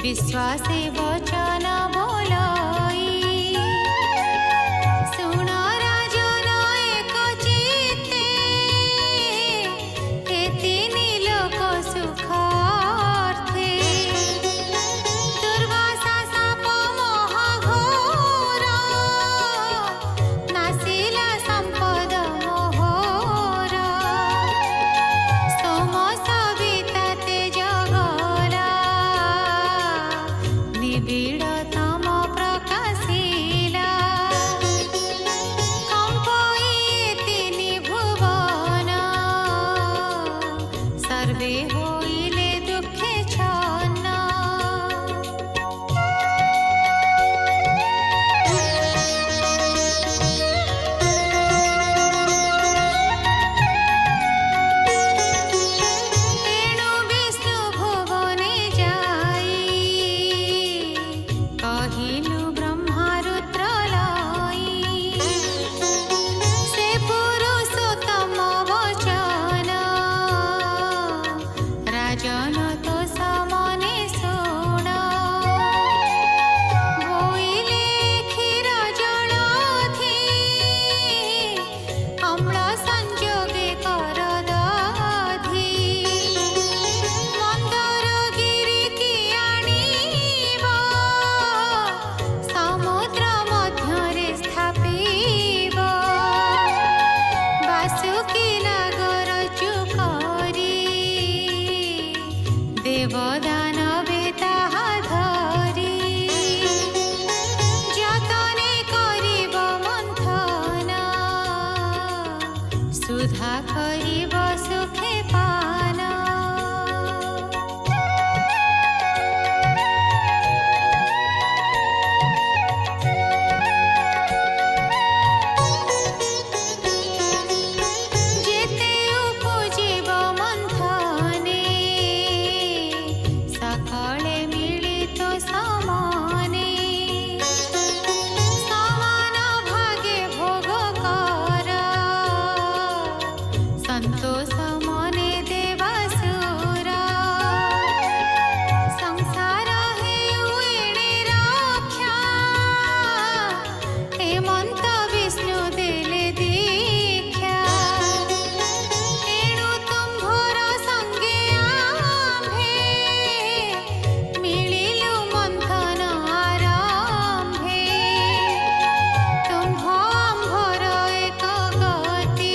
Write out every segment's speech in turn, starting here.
विश्वासे वचन बोलाई सुन राजन एक चित्ते हे तिनि लोक सुखार्थे दुर्वासा साप महाघोर नासिला संपद मोहर सोम सविता तेज गला निबिड़तम प्रकाशिला कंपई तिनि भुवन सर्वे होइले दुखे छन्न तेणु विष्णु भुवने जाई कहिलु ब्रह्मा रुद्र लाई से पुरुषोत्तम वचन राजन तो समने शुण बोइले क्षीर जलधि अम्ल संजोगे कर दधि मंदरगिरि की आनिब समुद्र मध्यरे स्थापिब बासुकी नागर चुकरी देवदानवे ताहा धरी जतने करिब मंथन सुधा करिब सुखे पान जेते उपजीव मंथने सकले मिलित समाने समान भागे भोग कर संतोष मने देवासुर संसार हेउ एणे रक्षा हेमंत विष्णु देले दीक्षा एणु तुम्भर संगे आम्भे मिलिलु मंथन आरंभे तुम्भ आम्भर एक गति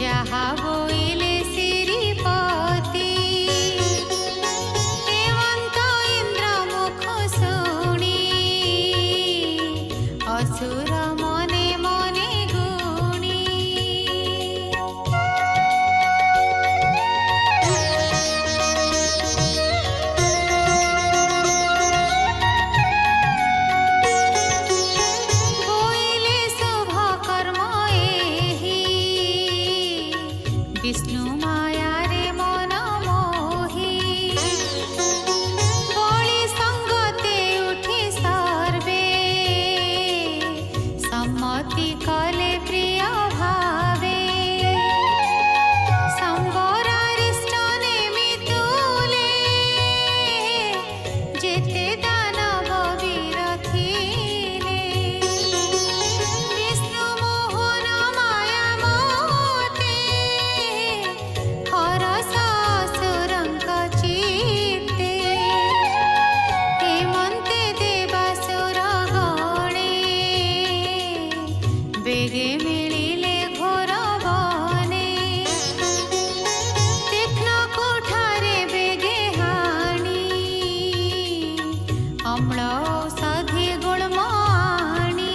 जहा बोइले श्रीपति हेमंत इंद्र मुख शुणी असुर मने मने गुणी बोइले शुभ कर्म एहि विष्णु माया रे मन मोहि बलि संगते उठि सर्वे सम्मति कले प्रिय ବେଗେ ମିଳିଲେ ଘୋର ବନେ ତୀକ୍ଷ୍ଣ କୁଠାରେ ବେଗେ ହାଣି ଅମ୍ଳ ଔଷଧି ଗୁଳ୍ମ ଆଣି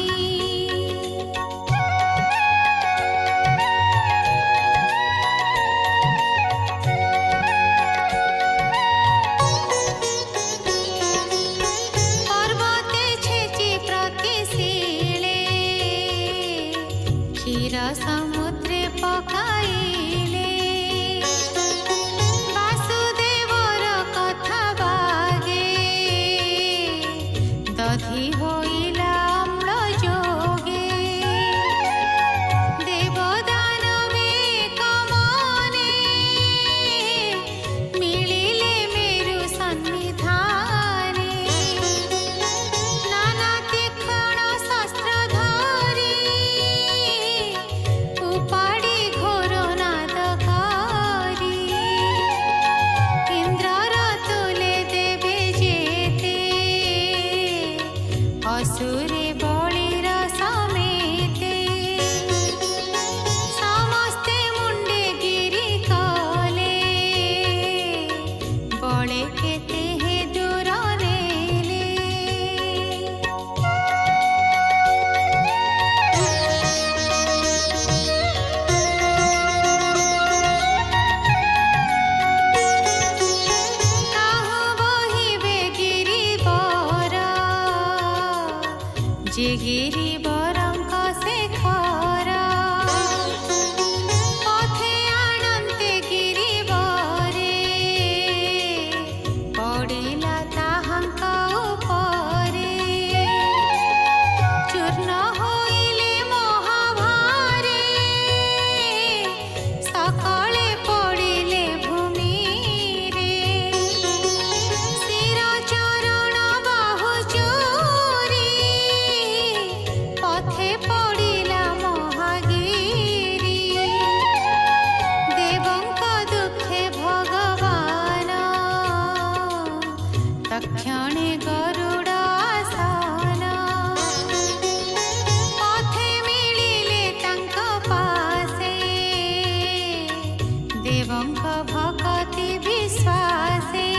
ପର୍ବତେ ଛେଚି ପ୍ରତି ଶିଳେ କ୍ଷୀର ସମୁଦ୍ରେ ପକାଇଲେ ବାସୁଦେବର କଥା ବାଗେ ଦଧି ହୋଇଲା ଅମ୍ଳ ଯୋଗେ ଦେବଦାନବେ କମନେ ମିଳିଲେ ମେରୁ ସନ୍ନିଧାନେ ନାନା ତୀକ୍ଷ୍ଣ ଶସ୍ତ୍ର ଧରି ଉପାଡ଼ି ଘୋର ନାଦ କରି ଇନ୍ଦ୍ରର ତୁଲେ ଦେବେ ଯେତେ ଅସୁରେ ବଳିର ସಮೇତେ ସମସ୍ତେ ମୁଣ୍ଡେ ଗିରି କଲେ ବଳେ କେତେ ହେ ଦୂର ନେଲେ ତାହୁ ବହିବେ ଗିରିବର ଯେ ଗିରିବରଙ୍କ ଶେଖର ପଥେ ଆଣନ୍ତେ ଗିରିବରେ ପଡ଼ିଲା ତାହାଙ୍କ ଉପରେ ଚୂର୍ଣ୍ଣ ହୋଇଲେ ମହାଭାରେ ସକଳେ ପଡ଼ିଲେ ଭୂମିରେ ଶିର ଚରଣ ବାହୁ ଚୋରି ପଥେ ପଡ଼ିଲା ମହାଗିରି ଦେବଙ୍କ ଦୁଃଖେ ଭଗବାନ ତକ୍ଷଣେ ଗରୁଡ଼ ଆସନ ପଥେ ମିଳିଲେ ତାଙ୍କ ପାଶେ ଦେବଙ୍କ ଭକତି ବିଶ୍ୱାସେ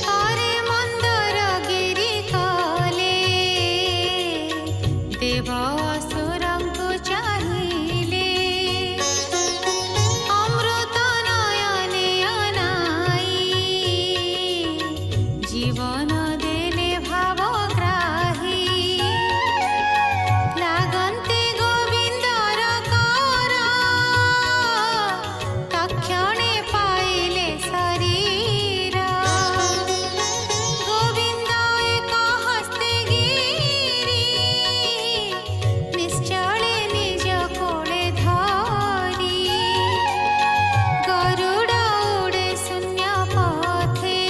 ପରେ ମନ୍ଦର ଗିରି କଲେ ଦେବ ଅସୁରଙ୍କୁ ଚାହିଁଲେ ଅମୃତ ନୟନେ ଅନାଇ ଜୀବନ ଦେଲେ ଭାବଗ୍ରାହୀ ଲାଗନ୍ତେ ଗୋବିନ୍ଦର କର ତକ୍ଷଣେ ପାଇଲେ ଶରୀର ଗୋବିନ୍ଦ ଏକ ହସ୍ତେ ଗିରି ନିଶ୍ଚଳେ ନିଜ କୋଳେ ଧରି ଗରୁଡ଼ ଉଡ଼େ ଶୂନ୍ୟ ପଥେ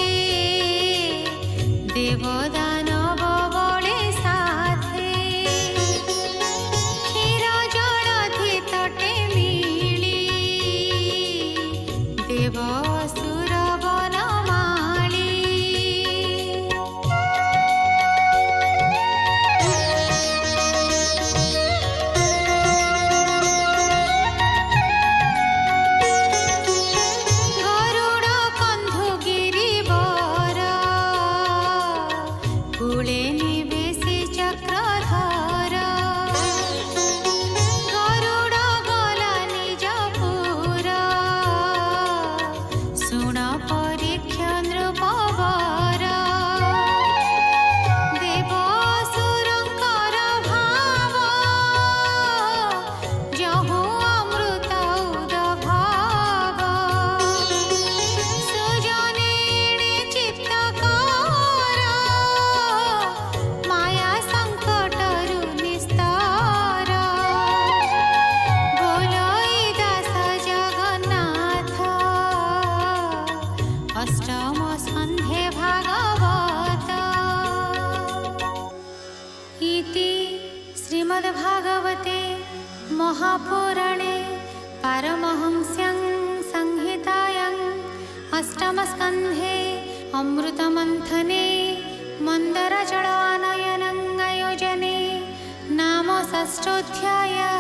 ଦେବଦାନବ ବଳେ ସାଥେ କ୍ଷୀର ଜଳଧି ତଟେ ମିଳି ଦେବ ଅସୁର ବନମାଳି ଗରୁଡ଼ କନ୍ଧୁ ଗିରିବର କୂଳେ ନିବେଶି ଚକ୍ରଧର ଗରୁଡ଼ ଗଲା ନିଜ ପୁର ଶୁଣ ପରୀକ୍ଷା ନୃପବର ଦେବ ଅସୁରଙ୍କର ଭାବ ଯହୁଁ ଅମୃତ ଉଦଭାବ ସୁଜନେ ଏଣେ ଚିତ୍ତ କର ମାୟା ସଂକଟରୁ ନିସ୍ତାର ବୋଲଇ ଦାସ ଜଗନ୍ନାଥ ଅଷ୍ଟମ ସନ୍ଧେ ଭାଗବତ इति श्रीमद्भागवते महापुराणे पारमहंस्यां अष्टमस्कन्धे अमृतमन्थने मन्दरजलानयनङ्गयोजने नाम षष्ठोऽध्यायः।